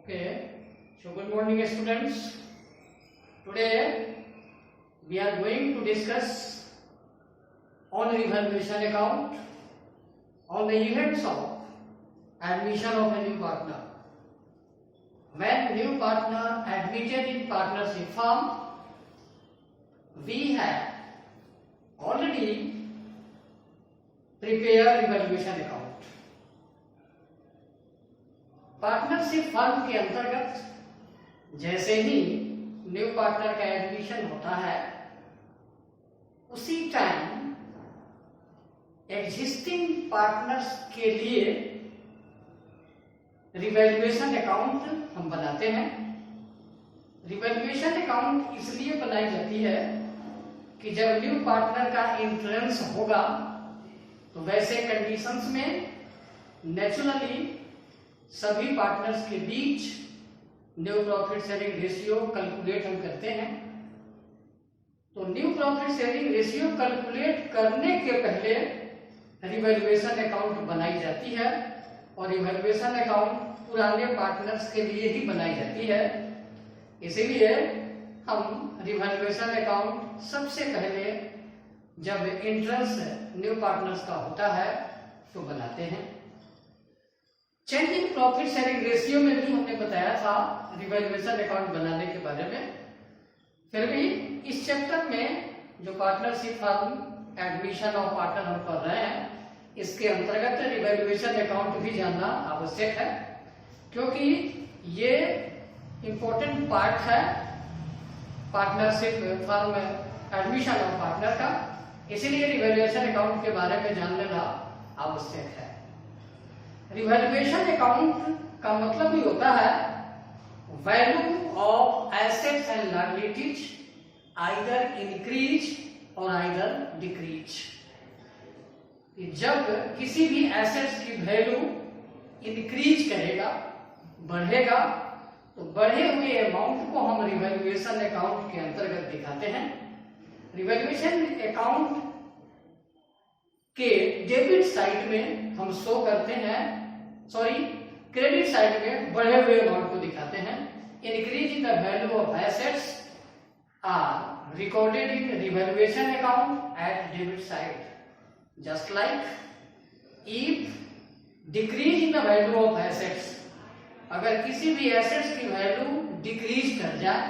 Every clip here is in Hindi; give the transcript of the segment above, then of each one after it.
Okay, so good morning students. Today we are going to discuss on revaluation account on the events of admission of a new partner. When new partner admitted in partnership firm, we have already prepared revaluation account. Partnership firm के अंतर्गत जैसे ही न्यू पार्टनर का एडमिशन होता है उसी टाइम एग्जिस्टिंग पार्टनर्स के लिए रिवैल्यूएशन अकाउंट हम बनाते हैं। रिवैल्यूएशन अकाउंट इसलिए बनाई जाती है कि जब न्यू पार्टनर का एंट्रेंस होगा तो वैसे कंडीशंस में नेचुरली सभी पार्टनर्स के बीच new profit sharing ratio calculate हम करते हैं। तो new profit sharing ratio calculate करने के पहले रिवैल्यूएशन अकाउंट बनाई जाती है और रिवैल्यूएशन अकाउंट पुराने पार्टनर्स के लिए ही बनाई जाती है। इसीलिए हम रिवैल्यूएशन अकाउंट सबसे पहले जब एंट्रेंस न्यू पार्टनर्स का होता है तो बनाते हैं। Change in profit sharing ratio में भी हमने बताया था रिवैल्यूएशन अकाउंट बनाने के बारे में। फिर भी इस चैप्टर में जो partnership firm admission of partner हम पढ़ रहे हैं इसके अंतर्गत रिवैल्यूएशन अकाउंट भी जानना आवश्यक है, क्योंकि ये इंपॉर्टेंट पार्ट है partnership firm admission of partner का। इसीलिए रिवैल्यूएशन अकाउंट के बारे में जान लेना आवश्यक है। रिवैल्यूएशन अकाउंट का मतलब ही होता है value of assets and liabilities either increase और आइदर डिक्रीज। जब किसी भी एसेट्स की वैल्यू इंक्रीज करेगा, बढ़ेगा, तो बढ़े हुए अमाउंट को हम रिवैल्यूएशन अकाउंट के अंतर्गत दिखाते हैं। रिवैल्यूएशन अकाउंट के डेबिट साइड में हम शो करते हैं, क्रेडिट साइड में बढ़े हुए अमाउंट को दिखाते हैं। Increase in the value of assets are recorded in revaluation account at debit side, just like if decrease in the value of assets, अगर किसी भी एसेट्स की वैल्यू डिक्रीज कर जाए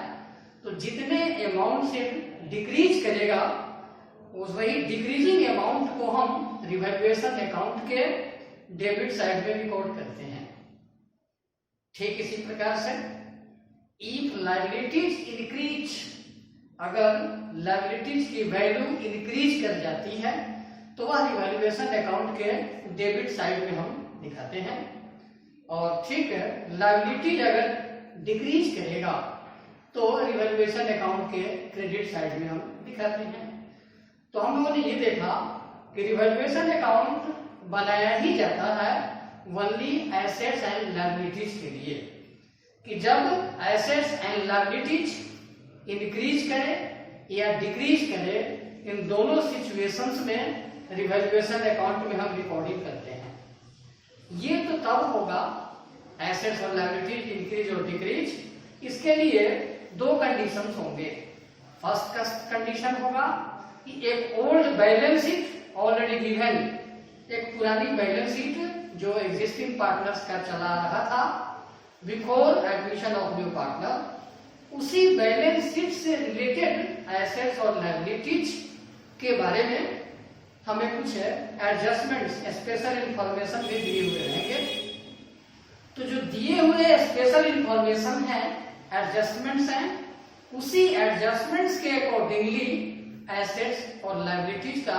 तो जितने अमाउंट से डिक्रीज करेगा उस वही डिक्रीजिंग अमाउंट को हम रिवैल्यूएशन अकाउंट के डेबिट साइड में रिकॉर्ड करते हैं। ठीक इसी प्रकार से इफ लायबिलिटीज इंक्रीज, अगर लायबिलिटीज की वैल्यू इंक्रीज कर जाती है तो वह रिवैल्यूएशन अकाउंट के डेबिट साइड में हम दिखाते हैं। और ठीक है, लायबिलिटीज अगर डिक्रीज करेगा तो रिवैल्यूएशन अकाउंट के क्रेडिट साइड में हम दिखाते हैं। तो हम लोगों ने ये देखा कि रिवैल्यूएशन अकाउंट बनाया ही जाता है ओनली एसेट्स एंड लायबिलिटीज के लिए, कि जब एसेट्स एंड लायबिलिटीज इंक्रीज करे या डिक्रीज करे, इन दोनों सिचुएशंस में रिवैल्यूएशन अकाउंट में हम रिकॉर्डिंग करते हैं। ये तो तब होगा एसेट्स और लायबिलिटीज इंक्रीज और डिक्रीज, इसके लिए दो कंडीशंस होंगे। फर्स्ट कंडीशन होगा कि एक old balance sheet already given, एक पुरानी बैलेंस शीट जो एग्जिस्टिंग पार्टनर्स का चला रहा था before admission of new partner, उसी बैलेंस शीट से रिलेटेड एसेट्स और लायबिलिटीज के बारे में हमें कुछ एडजस्टमेंट्स, स्पेशल इंफॉर्मेशन भी दिए हुए रहेंगे। तो जो दिए हुए स्पेशल इंफॉर्मेशन है, एडजस्टमेंट्स हैं, उसी एडजस्टमेंट्स के अकॉर्डिंगली एसेट्स और लायबिलिटीज का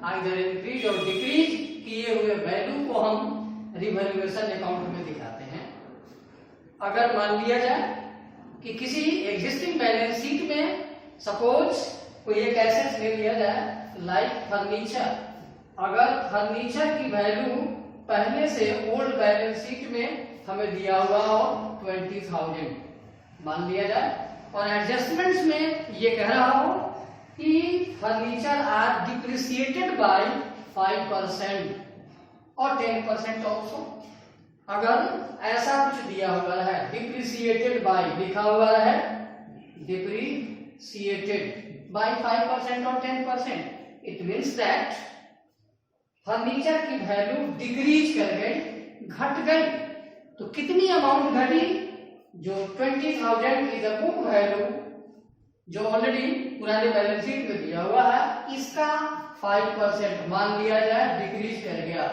आइदर इंक्रीज और डिक्रीज किए हुए वैल्यू को हम रिवैल्यूएशन अकाउंट में दिखाते हैं। अगर मान लिया जाए कि किसी एग्जिस्टिंग बैलेंस शीट में सपोज कोई एक एसेट्स ले लिया जाए लाइक फर्नीचर, अगर फर्नीचर की वैल्यू पहले से ओल्ड बैलेंस शीट में हमें दिया हुआ हो 20,000 मान लिया जाए, और एडजस्टमेंट्स में ये कह रहा हो कि फर्नीचर आर डिप्रिसिएटेड बाय 5% और 10% ऑल्सो। अगर ऐसा कुछ दिया हुआ है, डिप्रिसिएटेड बाय लिखा हुआ है, डिप्रिसिएटेड बाय 5% और 10%, इट मीन्स दैट फर्नीचर की वैल्यू डिक्रीज कर गई, घट गई। तो कितनी अमाउंट घटी? जो 20,000 की द बुक वैल्यू जो ऑलरेडी पुराने बैलेंस शीट में दिया हुआ है, इसका 5% मान लिया जाए डिक्रीज कर गया,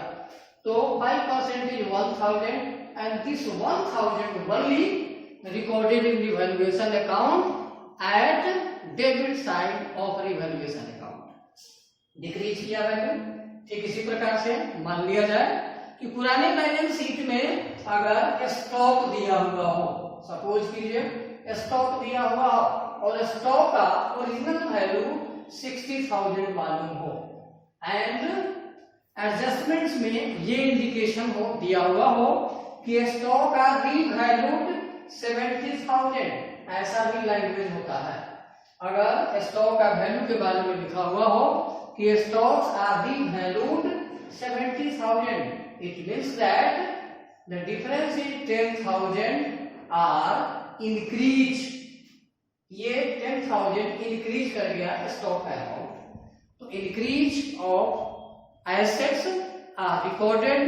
तो 5% is 1000 and this 1000 only recorded in revaluation account at debit side of revaluation account. Decrease किया वैल्यू। ठीक इसी प्रकार से मान लिया जाए कि पुराने बैलेंस शीट में अगर स्टॉक दिया हुआ हो, सपोज कीजिए स्टॉक दिया हुआ हो और स्टॉक का ओरिजिनल वैल्यू 60,000 मालूम हो एंड एडजस्टमेंट्स में ये इंडिकेशन हो दिया हुआ हो कि स्टॉक का रीवैल्यूड 70,000, ऐसा भी लैंग्वेज होता है। अगर स्टॉक का वैल्यू के बारे में लिखा हुआ हो कि stocks are revalued 70,000, it means that the difference is 10,000 are increased। ये 10,000 इंक्रीज कर गया स्टॉक का अमाउंट। तो increase of assets are recorded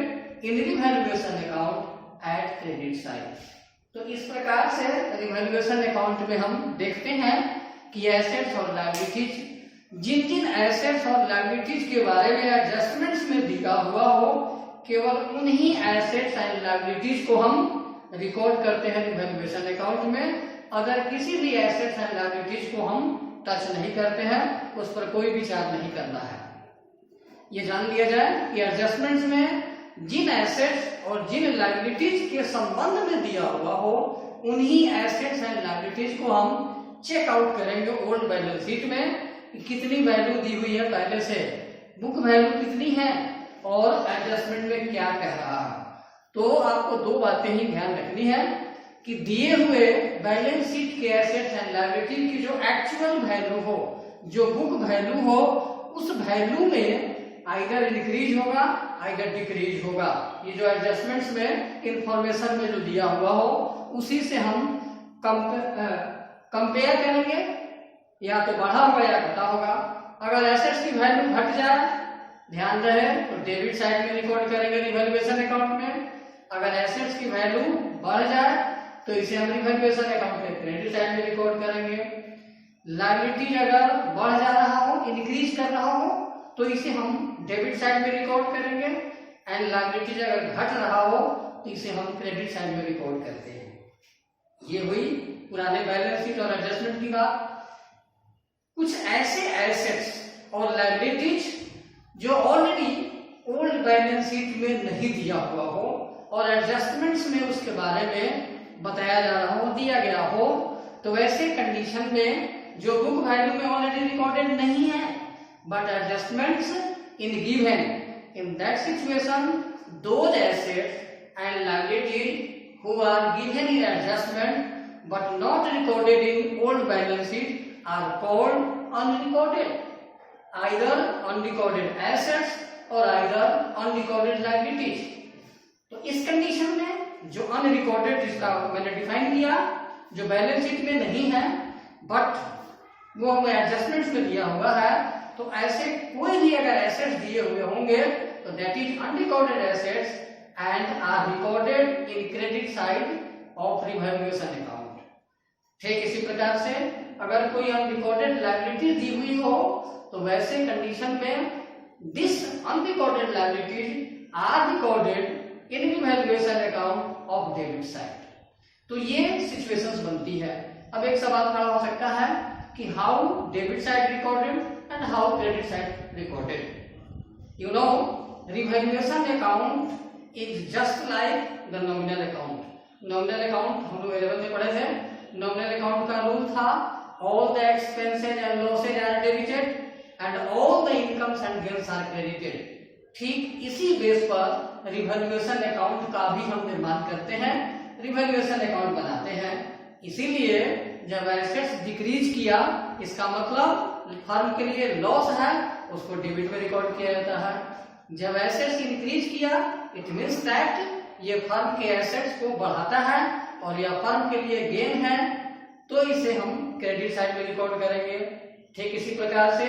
in revaluation account at credit side. तो इस प्रकार से रिवैल्यूएशन अकाउंट में हम देखते हैं कि एसेट्स और लायबिलिटीज, जिन जिन एसेट्स और लायबिलिटीज के बारे में एडजस्टमेंट्स में दिया हुआ हो, केवल उन्हीं एसेट्स एंड लायबिलिटीज को हम रिकॉर्ड करते हैं रिवैल्यूएशन अकाउंट में। अगर किसी भी एसेट्स एंड लायबिलिटीज को हम टच नहीं करते हैं, उस पर कोई भी चार्ज नहीं करना है। ये जान लिया जाए कि एडजस्टमेंट्स में जिन एसेट्स और जिन लायबिलिटीज के संबंध में दिया हुआ हो, उन्हीं एसेट्स एंड लायबिलिटीज को हम चेक आउट करेंगे ओल्ड बैलेंस शीट में कि कितनी वैल्यू दी हुई है पहले से, बुक वैल्यू कितनी है और एडजस्टमेंट में क्या कह रहा है। तो आपको दो बातें ही ध्यान रखनी है कि दिए हुए बैलेंस शीट के एसेट्स एंड लायबिलिटी की जो एक्चुअल वैल्यू हो, जो बुक वैल्यू हो, उस वैल्यू में आइदर इंक्रीज होगा आइदर डिक्रीज होगा। ये जो एडजस्टमेंट्स में इंफॉर्मेशन में जो दिया हुआ हो, उसी से हम कंपेयर करेंगे, या तो बढ़ा होगा या घटा होगा। अगर एसेट्स की वैल्यू घट जाए, ध्यान रहे, तो डेबिट साइड में रिकॉर्ड करेंगे रिवैल्यूएशन अकाउंट में। अगर एसेट्स की वैल्यू बढ़ जाए तो इसे हम रिवैल्यूएशन अकाउंट में क्रेडिट साइड में रिकॉर्ड करेंगे। लायबिलिटी अगर बढ़ जा रहा हो, इंक्रीज कर रहा हो, तो इसे हम डेबिट साइड में रिकॉर्ड करेंगे एंड लायबिलिटी अगर घट रहा हो तो इसे हम क्रेडिट साइड में रिकॉर्ड करते हैं। ये हुई पुराने बैलेंस शीट और एडजस्टमेंट की बात। कुछ ऐसे एसेट्स और लायबिलिटीज जो ऑलरेडी ओल्ड बैलेंस शीट में नहीं दिया हुआ हो और एडजस्टमेंट्स में उसके बारे में बताया जा रहा हो, दिया गया हो, तो वैसे कंडीशन में जो बुक वैल्यू में ऑलरेडी रिकॉर्डेड नहीं है but adjustments in given, in that situation those assets and liabilities who are given in adjustment but not recorded in old balance sheet are called unrecorded, either unrecorded assets और आइदर अनरिकॉर्डेड लायबिलिटीज। तो इस कंडीशन में जो अनरिकॉर्डेड, जिसका मैंने डिफाइन किया, जो बैलेंस शीट में नहीं है बट वो हमें एडजस्टमेंट्स में दिया हुआ है, तो ऐसे कोई भी अगर एसेट्स दिए हुए होंगे तो that is unrecorded assets and are recorded in credit side of revaluation account. ठीक इसी प्रकार से अगर कोई अनरिकॉर्डेड लायबिलिटी दी हुई हो तो वैसे कंडीशन में this unrecorded liabilities are recorded in revaluation account of debit side. तो ये सिचुएशंस बनती है। अब एक सवाल खड़ा हो सकता है कि how debit side recorded and how credit side recorded. You know, revaluation account is just like the nominal account. Nominal account हम लोग 11 में पढ़े थे। नॉमिनल अकाउंट का रूल था all the expenses and losses are debited and all the incomes and gains are credited। ठीक इसी बेस पर रिवैल्यूएशन अकाउंट का भी हम निर्माण करते हैं, रिवैल्यूएशन अकाउंट बनाते हैं। इसीलिए जब एसेट्स डिक्रीज किया, इसका मतलब फर्म के लिए लॉस है, उसको डेबिट में रिकॉर्ड किया जाता है। जब एसेट्स इंक्रीज किया, इट मींस दैट ये फर्म के एसेट्स को बढ़ाता है और यह फर्म के लिए गेन है, तो इसे हम क्रेडिट साइड में रिकॉर्ड करेंगे। ठीक इसी प्रकार से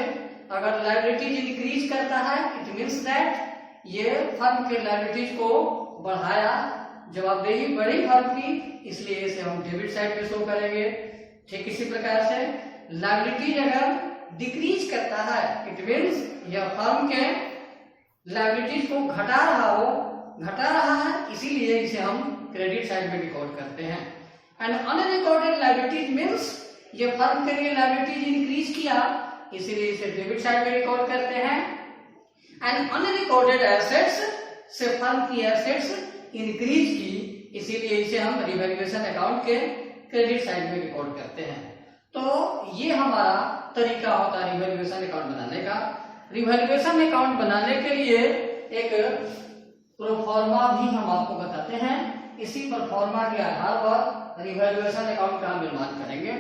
अगर लायबिलिटीज इंक्रीज करता है, इट मींस दैट ये फर्म के लायबिलिटीज को बढ़ाया, जवाबदेही बढ़ी फर्म की, इसलिए इसे हम डेबिट साइड में शो करेंगे। ठीक इसी प्रकार से लायबिलिटीज अगर डिक्रीज करता है, इट मींस यह फर्म के लायबिलिटीज को घटा रहा है, इसीलिए इसे हम क्रेडिट साइड में रिकॉर्ड करते हैं। एंड अनरिकॉर्डेड लायबिलिटीज मींस ये फर्म के लिए लायबिलिटीज इंक्रीज किया, इसीलिए इसे डेबिट साइड में रिकॉर्ड करते हैं। एंड अनरिकॉर्डेड एसेट्स से फर्म की एसेट्स इंक्रीज की, इसीलिए इसे हम रिवैल्यूएशन अकाउंट के क्रेडिट साइड में रिकॉर्ड करते हैं। तो ये हमारा तरीका होता है रिवैल्यूएशन अकाउंट बनाने का। रिवैल्यूएशन अकाउंट बनाने के लिए एक प्रोफॉर्मा भी हम आपको बताते हैं, इसी प्रोफॉर्मा के आधार पर रिवैल्यूएशन अकाउंट का हम निर्माण करेंगे।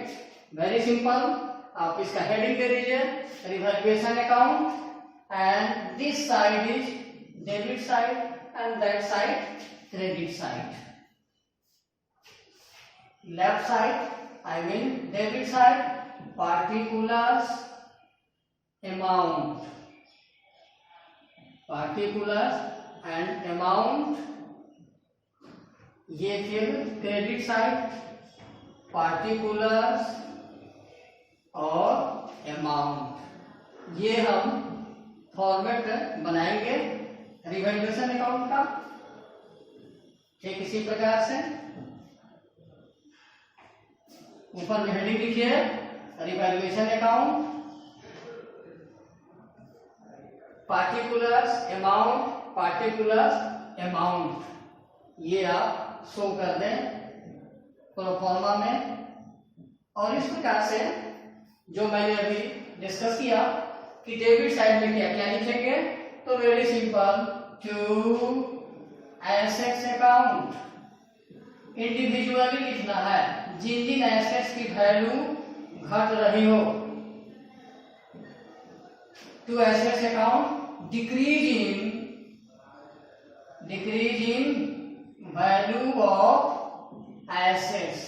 वेरी सिंपल, आप इसका हेडिंग दे दीजिए revaluation account, and this side is debit side and that side credit side. Left side I mean debit side, particulars amount and amount, ये फिर क्रेडिट साइड पार्टिकुलर्स और अमाउंट, ये हम फॉर्मेट बनाएंगे रिवैल्यूएशन अकाउंट का। ठीक इसी प्रकार से ऊपर में हेडिंग लिखिए रिवैल्यूएशन अकाउंट, पार्टिकुलर्स अमाउंट, ये आप शो कर दें प्रोफॉर्मा में। और इस प्रकार से जो मैंने अभी डिस्कस किया कि डेबिट साइड में क्या क्या लिखेंगे, तो very simple, to assets account individually लिखना है, जिन जिन एसेट्स की वैल्यू घट रही हो। To assets account decrease in value of assets.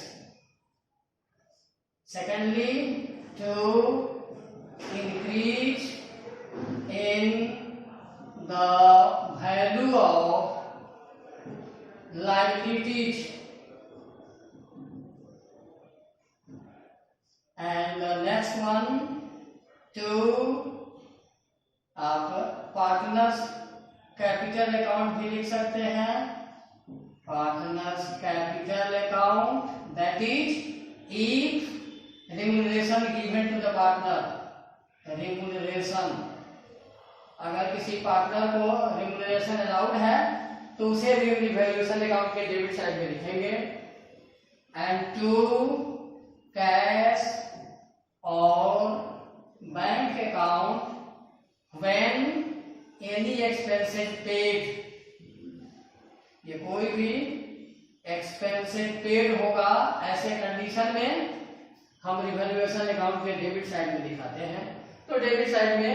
Secondly, to increase in the value of liabilities, and the next one, to आप पार्टनर्स कैपिटल अकाउंट भी लिख सकते हैं, partners capital account, that is if remuneration given to the partner. Remuneration, अगर किसी पार्टनर को रिम्यूनरेशन अलाउड है तो उसे भी रिवैल्यूएशन अकाउंट के डेबिट साइड में लिखेंगे। एंड टू कैश और bank account when any expenses paid, ये कोई भी एक्सपेंसेस पेड होगा, ऐसे कंडीशन में हम रिवैल्यूएशन अकाउंट के डेबिट साइड में दिखाते हैं। तो डेबिट साइड में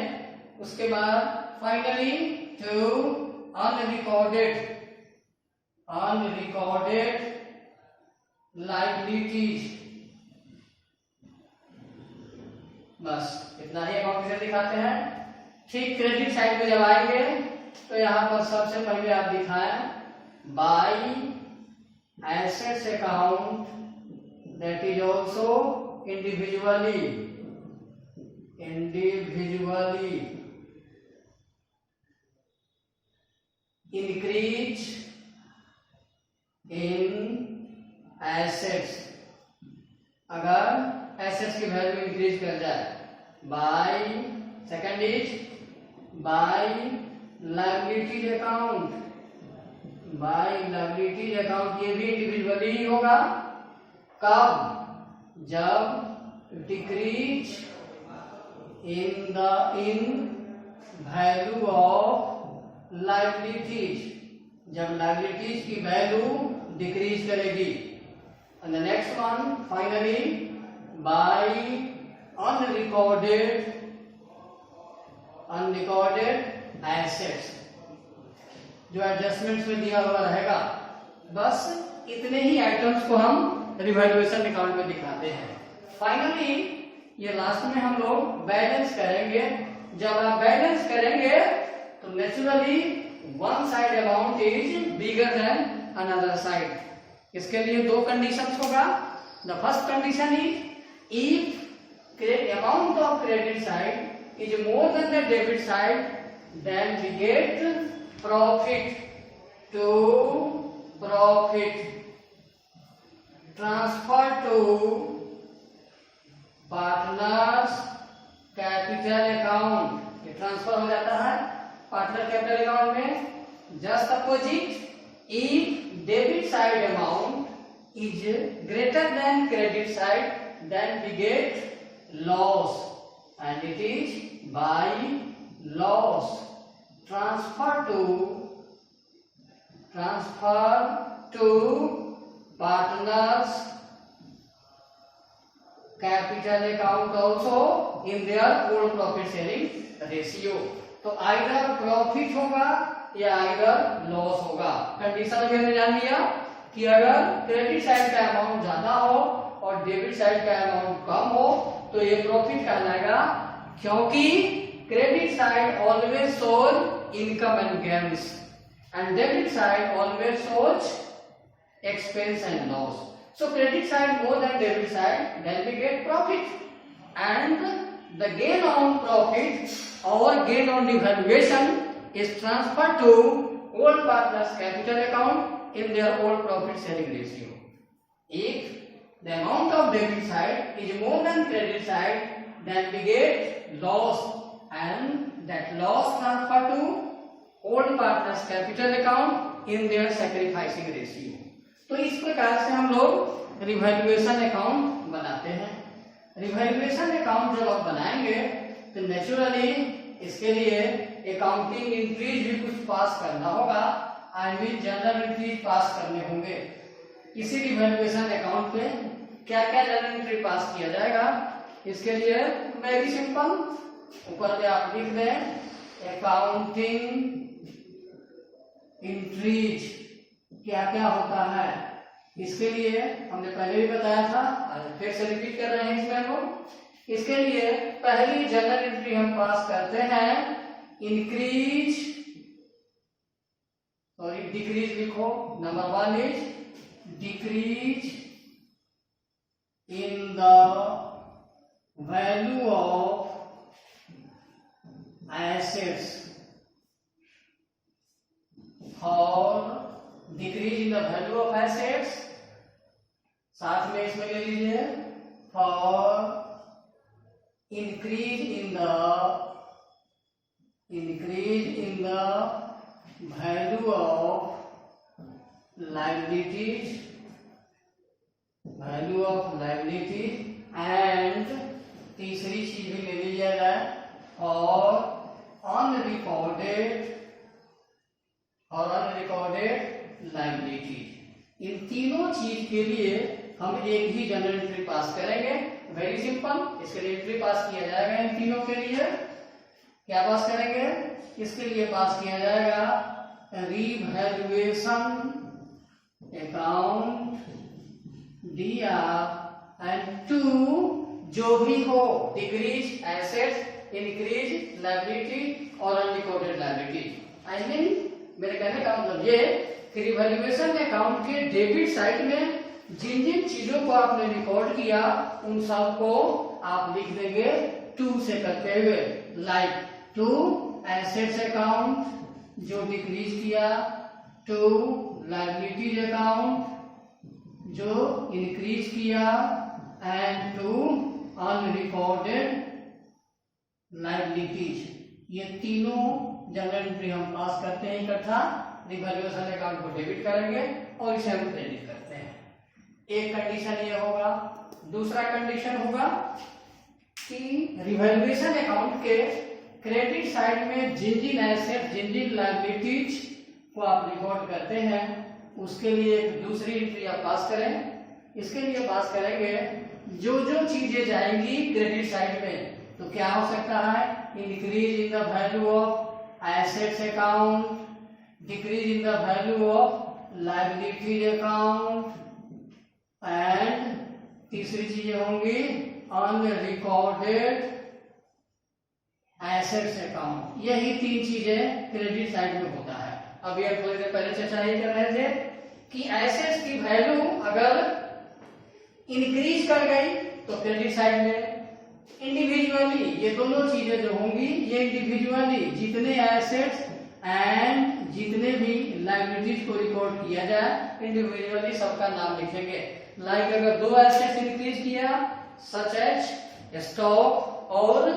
उसके बाद फाइनली टू अनरिकॉर्डेड लायबिलिटीज, बस इतना ही अकाउंट से दिखाते हैं। ठीक क्रेडिट साइड में जब आएंगे तो यहाँ पर सबसे पहले आप दिखाएं by assets account, that is also individually increase in assets, अगर एसेट्स की वैल्यू इंक्रीज कर जाए। By, second is by liabilities account, ये भी इंडिविजुअली ही होगा। कब? जब decrease in value of liabilities, जब लायबिलिटीज की वैल्यू डिक्रीज करेगी। And the next one finally by unrecorded assets, जो एडजस्टमेंट्स में दिया हुआ रहेगा बस इतने ही आइटम्स को हम रिवैल्यूएशन अकाउंट में दिखाते हैं। फाइनली ये लास्ट में हम लोग बैलेंस करेंगे। जब आप बैलेंस करेंगे तो naturally one side amount is bigger than another side. इसके लिए दो कंडीशंस होगा। The first condition is if amount of credit side is more than the debit side then we get profit to profit transfer to partners capital account। ये ट्रांसफर हो जाता है पार्टनर कैपिटल अकाउंट में। Just opposite if debit side amount is greater than credit side then we get loss and it is by loss transfer to partners capital account also in their own profit sharing ratio। तो आइदर प्रॉफिट होगा या आइदर लॉस होगा। कंडीशन हमने जान लिया कि अगर क्रेडिट साइड का अमाउंट ज्यादा हो और डेबिट साइड का अमाउंट कम हो तो ये प्रॉफिट कहलाएगा, क्योंकि credit side always shows income and gains and debit side always shows expense and loss। So credit side more than debit side, then we get profit, and the gain on profit or gain on devaluation is transferred to all partners capital account in their all profit sharing ratio। If the amount of debit side is more than credit side, then we get loss and that loss transfer to all partners capital account in their sacrificing ratio। तो इस प्रकार से हम लोग रिवैल्यूएशन अकाउंट बनाते हैं। रिवैल्यूएशन अकाउंट जब आप बनाएंगे तो नेचुरली इसके लिए अकाउंटिंग एंट्रीज भी कुछ पास करना होगा। I mean general entries pass करने होंगे। इसी रिवैल्यूएशन अकाउंट पे क्या क्या जनरल एंट्री पास किया जाएगा, इसके लिए वेरी सिंपल, ऊपर में आप लिख दें अकाउंटिंग एंट्रीज क्या क्या होता है। इसके लिए हमने पहले भी बताया था, फिर से रिपीट कर रहे हैं इसमें हम लोग। इसके लिए पहली जनरल एंट्री हम पास करते हैं इंक्रीज, सॉरी डिक्रीज लिखो। Number 1 is decrease in the value of assets for decrease in the value of assets, साथ में इसमें ले लीजिए for increase in the value of liabilities and तीसरी चीज भी ले लीजिएगा और अनरिकॉर्डेड लायबिलिटी। इन तीनों चीज के लिए हम एक ही जनरल एंट्री पास करेंगे। वेरी सिंपल, इसके लिए एंट्री पास किया जाएगा। इन तीनों के लिए क्या पास करेंगे, इसके लिए पास किया जाएगा revaluation account DR and to जो भी हो डिक्रीज एसेट्स, इंक्रीज लायबिलिटी और अनरिकॉर्डेड लायबिलिटी। आई मीन मेरे कहने का मतलब ये कि रिवैल्यूएशन अकाउंट के डेबिट साइड में जिन जिन चीजों को आपने रिकॉर्ड किया उन सब को आप लिख देंगे टू से करते हुए। लाइक टू एसेट्स अकाउंट जो डिक्रीज किया, टू लायबिलिटीज अकाउंट जो इंक्रीज किया एंड टू अनरिकॉर्डेड लायबिलिटीज। ये तीनों जनरल एंट्री हम पास करते हैं इकट्ठा। रिवैल्यूएशन अकाउंट को डेबिट करेंगे और इसे हम क्रेडिट करते हैं। एक कंडीशन ये होगा। दूसरा कंडीशन होगा कि रिवैल्यूएशन अकाउंट के क्रेडिट साइड में जिन जिन एसेट, जिन जिन लायबिलिटीज को आप रिकॉर्ड करते हैं उसके लिए एक दूसरी एंट्री आप पास करें। इसके लिए पास करेंगे जो जो चीजें जाएंगी क्रेडिट साइड में, तो क्या हो सकता है, increase in the value of assets account, decrease in the value of liabilities account and तीसरी चीजें होंगी अनरिकॉर्डेड एसेट्स अकाउंट। यही तीन चीजें क्रेडिट साइड में होता है। अभी हम थोड़ी देर पहले चर्चा ये कर रहे थे कि एसेट्स की वैल्यू अगर इंक्रीज कर गई तो क्रेडिट साइड में, इंडिविजुअली ये दोनों चीजें जो होंगी ये इंडिविजुअली जितने एसेट्स एंड जितने भी लायबिलिटीज को रिकॉर्ड किया जाए इंडिविजुअली सबका नाम लिखेंगे। लाइक अगर दो एसेट्स इंक्रीज किया सच एज स्टॉक और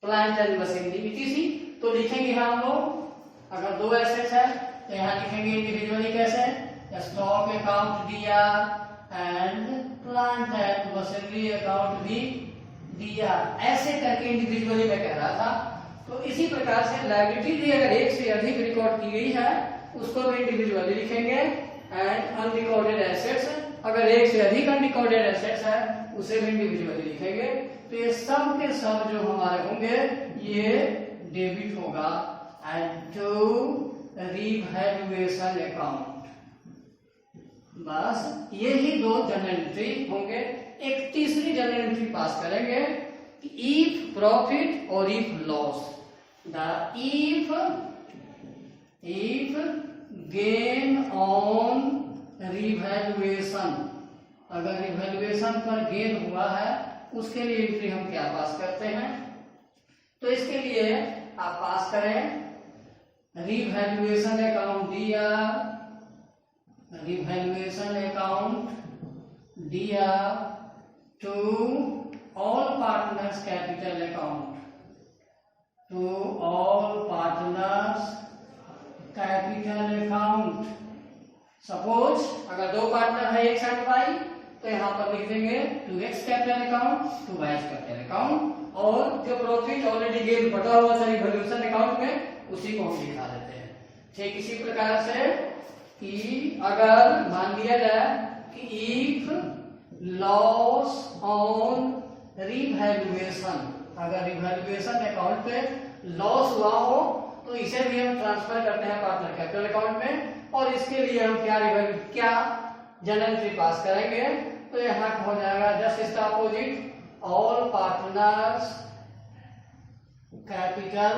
प्लांट एंड मशीनरी इटीसी, तो लिखेंगे हम लोग अगर दो एसेट्स है तो यहाँ लिखेंगे इंडिविजुअली कैसे, स्टॉक अकाउंट दिया and plant and machinery account भी दिया, ऐसे करके इंडिविजुअली मैं कह रहा था। तो इसी प्रकार से लायबिलिटी भी अगर एक से अधिक रिकॉर्ड की गई है उसको भी इंडिविजुअली लिखेंगे एंड अनरिकॉर्डेड एसेट्स अगर एक से अधिक अनरिकॉर्डेड एसेट्स है उसे भी इंडिविजुअली लिखेंगे। तो ये सब के सब जो हमारे होंगे ये डेबिट होगा एंड टू रिवैल्यूएशन अकाउंट। बस यही दो जनरल एंट्री होंगे। एक तीसरी जनरल एंट्री पास करेंगे इफ प्रॉफिट और if loss. The if gain on revaluation, अगर रिवैल्यूएशन पर गेन हुआ है उसके लिए एंट्री हम क्या पास करते हैं, तो इसके लिए आप पास करें रिवैल्यूएशन अकाउंट दिया, रिवैल्यूएशन अकाउंट दिया to all partners capital account, to all partners capital account. Suppose अगर दो पार्टनर है एक साइड बाई तो यहाँ पर लिख देंगे to X capital account to Y capital account, और जो प्रॉफिट ऑलरेडी गेन बटा हुआ था रिवैल्यूएशन अकाउंट में उसी को हम दिखा देते हैं। ठीक इसी प्रकार से कि अगर मान लिया जाए कि इफ लॉस ऑन रिवैल्यूएशन, अगर रिवैल्यूएशन अकाउंट पे लॉस हुआ हो तो इसे भी हम ट्रांसफर करते हैं पार्टनर कैपिटल अकाउंट में, और इसके लिए हम क्या जनरल एंट्री पास करेंगे, तो यहाँ हो जाएगा जस्ट इसका opposite all partners capital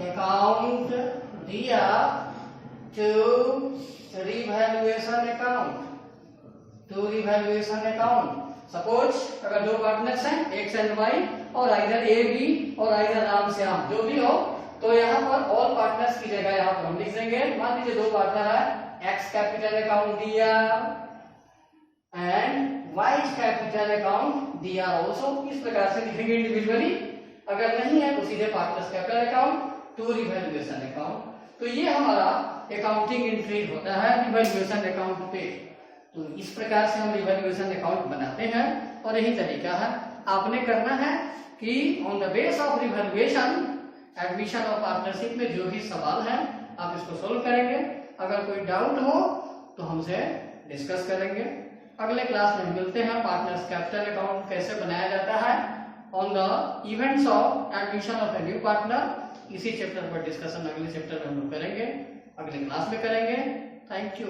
account दिया to revaluation account, to revaluation account. Suppose अगर दो पार्टनर्स हैं एक्स एंड वाई और आइदर ए बी और आइदर राम श्याम जो भी हो, तो यहाँ पर ऑल पार्टनर्स की जगह यहाँ पर हम लिख देंगे मान लीजिए दो पार्टनर है एक्स कैपिटल अकाउंट दिया एंड वाई कैपिटल अकाउंट दिया ऑल्सो। इस प्रकार से लिखेंगे इंडिविजुअली, अगर नहीं है तो सीधे partners capital account to revaluation account. तो ये हमारा अकाउंटिंग एंट्री होता है रिवैल्यूएशन अकाउंट पे। तो इस प्रकार से हम रिवैल्यूएशन अकाउंट बनाते हैं और यही तरीका है। आपने करना है कि on the base of revaluation admission और पार्टनरशिप में जो भी सवाल है आप इसको सोल्व करेंगे। अगर कोई डाउट हो तो हमसे डिस्कस करेंगे। अगले क्लास में मिलते हैं पार्टनर्स कैपिटल अकाउंट कैसे बनाया जाता है on the events of admission of a new partner. इसी चैप्टर पर डिस्कशन अगले चैप्टर में हम लोग करेंगे, अगले क्लास में करेंगे। Thank you.